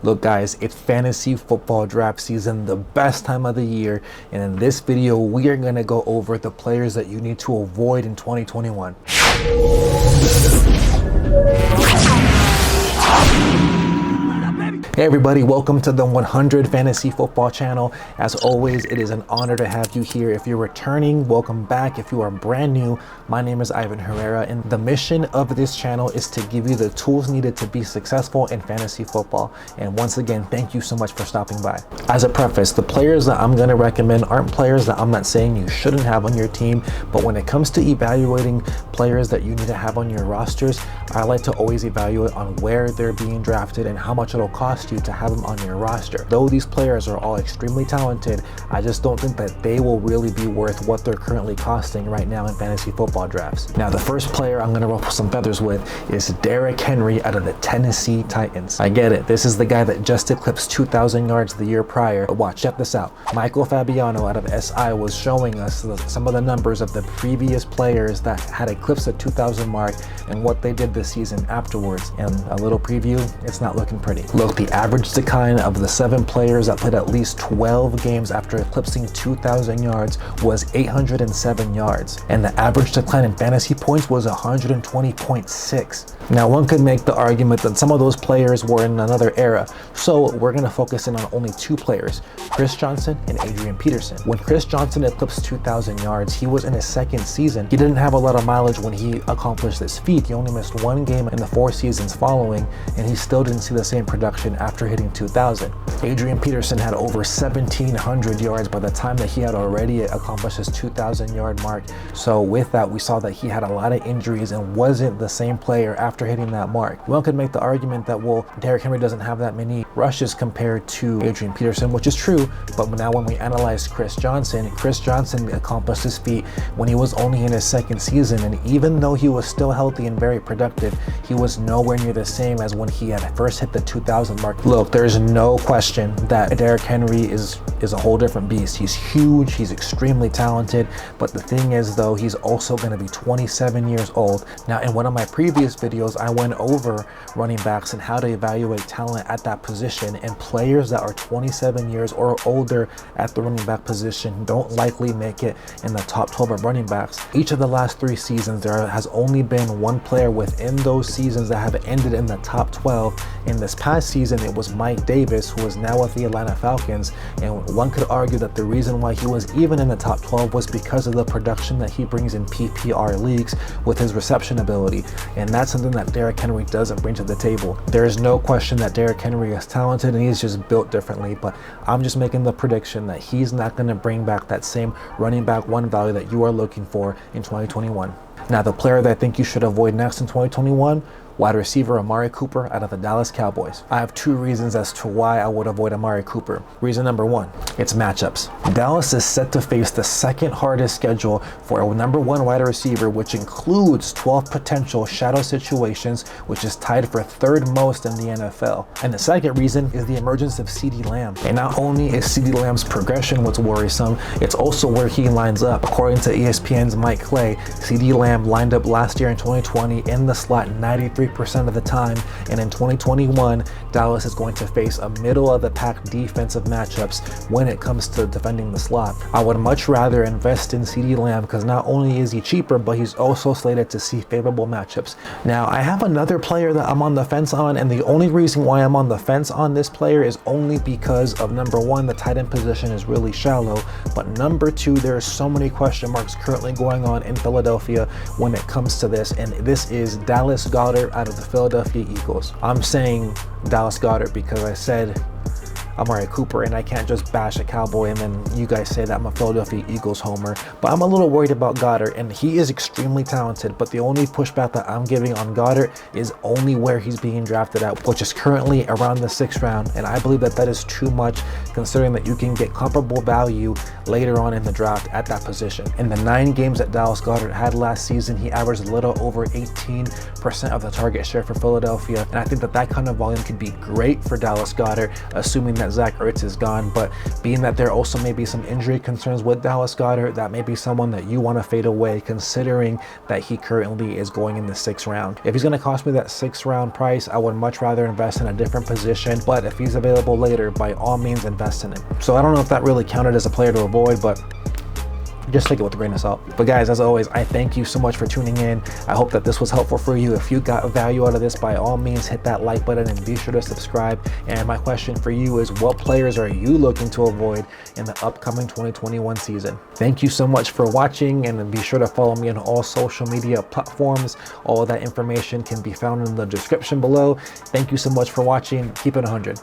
Look guys, it's fantasy football draft season, the best time of the year, and in this video we are going to go over the players that you need to avoid in 2021. Hey everybody, welcome to the 100 Fantasy Football channel. As always, it is an honor to have you here. If you're returning, welcome back. If you are brand new, my name is Ivan Herrera, and the mission of this channel is to give you the tools needed to be successful in fantasy football. And once again, thank you so much for stopping by. As a preface, the players that I'm going to recommend aren't players that I'm not saying you shouldn't have on your team, but when it comes to evaluating players that you need to have on your rosters, I like to always evaluate on where they're being drafted and how much it'll cost you to have them on your roster. Though these players are all extremely talented, I just don't think that they will really be worth what they're currently costing right now in fantasy football drafts. Now, the first player I'm going to ruffle some feathers with is Derrick Henry out of the Tennessee Titans. I get it, this is the guy that just eclipsed 2,000 yards the year prior, but watch, check this out. Michael Fabiano out of SI was showing us some of the numbers of the previous players that had eclipsed the 2,000 mark and what they did this season afterwards. And a little preview, it's not looking pretty. Look, the average decline of the 7 players that played at least 12 games after eclipsing 2,000 yards was 807 yards, and the average decline in fantasy points was 120.6. Now, one could make the argument that some of those players were in another era, so we're going to focus in on only 2 players, Chris Johnson and Adrian Peterson. When Chris Johnson eclipsed 2,000 yards, he was in his 2nd season. He didn't have a lot of mileage when he accomplished this feat. He only missed 1 game in the 4 seasons following, and he still didn't see the same production after hitting 2,000. Adrian Peterson had over 1,700 yards by the time that he had already accomplished his 2,000 yard mark. So with that, we saw that he had a lot of injuries and wasn't the same player after hitting that mark. One could make the argument that, well, Derrick Henry doesn't have that many rushes compared to Adrian Peterson, which is true, but now when we analyze Chris Johnson accomplished his feat when he was only in his 2nd season, and even though he was still healthy and very productive, he was nowhere near the same as when he had first hit the 2,000 mark. Look, there's no question that Derrick Henry is a whole different beast. He's huge, he's extremely talented, but the thing is though, he's also going to be 27 years old. Now, in one of my previous videos, I went over running backs and how to evaluate talent at that position, and players that are 27 years or older at the running back position don't likely make it in the top 12 of running backs. Each of the last 3 seasons, there has only been 1 player within those seasons that have ended in the top 12. In this past season, it was Mike Davis, who is now with the Atlanta Falcons, and one could argue that the reason why he was even in the top 12 was because of the production that he brings in PPR leagues with his reception ability, and that's something that Derrick Henry doesn't bring to the table. There is no question that Derrick Henry is talented and he's just built differently, but I'm just making the prediction that he's not going to bring back that same running back 1 value that you are looking for in 2021. Now, the player that I think you should avoid next in 2021, wide receiver Amari Cooper out of the Dallas Cowboys. I have 2 reasons as to why I would avoid Amari Cooper. Reason number 1, it's matchups. Dallas is set to face the 2nd hardest schedule for a number 1 wide receiver, which includes 12 potential shadow situations, which is tied for 3rd most in the NFL. And the 2nd reason is the emergence of CeeDee Lamb. And not only is CeeDee Lamb's progression what's worrisome, it's also where he lines up. According to ESPN's Mike Clay, CeeDee Lamb lined up last year in 2020 in the slot 93% of the time, and in 2021 Dallas is going to face a middle of the pack defensive matchups when it comes to defending the slot. I would much rather invest in CeeDee Lamb because not only is he cheaper, but he's also slated to see favorable matchups. Now, I have another player that I'm on the fence on, and the only reason why I'm on the fence on this player is only because of number 1, the tight end position is really shallow, but number 2, there are so many question marks currently going on in Philadelphia when it comes to this, and this is Dallas Goedert out of the Philadelphia Eagles. I'm saying Dallas Goedert because I said Amari Cooper, and I can't just bash a Cowboy and then you guys say that I'm a Philadelphia Eagles homer, but I'm a little worried about Goedert, and he is extremely talented, but the only pushback that I'm giving on Goedert is only where he's being drafted at, which is currently around the 6th round, and I believe that that is too much considering that you can get comparable value later on in the draft at that position. In the 9 games that Dallas Goedert had last season, he averaged a little over 18% of the target share for Philadelphia, and I think that that kind of volume could be great for Dallas Goedert, assuming that that Zach Ertz is gone, but being that there also may be some injury concerns with Dallas Goedert, that may be someone that you want to fade away, considering that he currently is going in the 6th round. If he's going to cost me that 6th round price, I would much rather invest in a different position, but if he's available later, by all means invest in him. So I don't know if that really counted as a player to avoid, but just take it with a grain of salt. But guys, as always, I thank you so much for tuning in. I hope that this was helpful for you. If you got value out of this, by all means hit that like button and be sure to subscribe. And my question for you is, what players are you looking to avoid in the upcoming 2021 season? Thank you so much for watching, and be sure to follow me on all social media platforms. All of that information can be found in the description below. Thank you so much for watching. Keep it 100.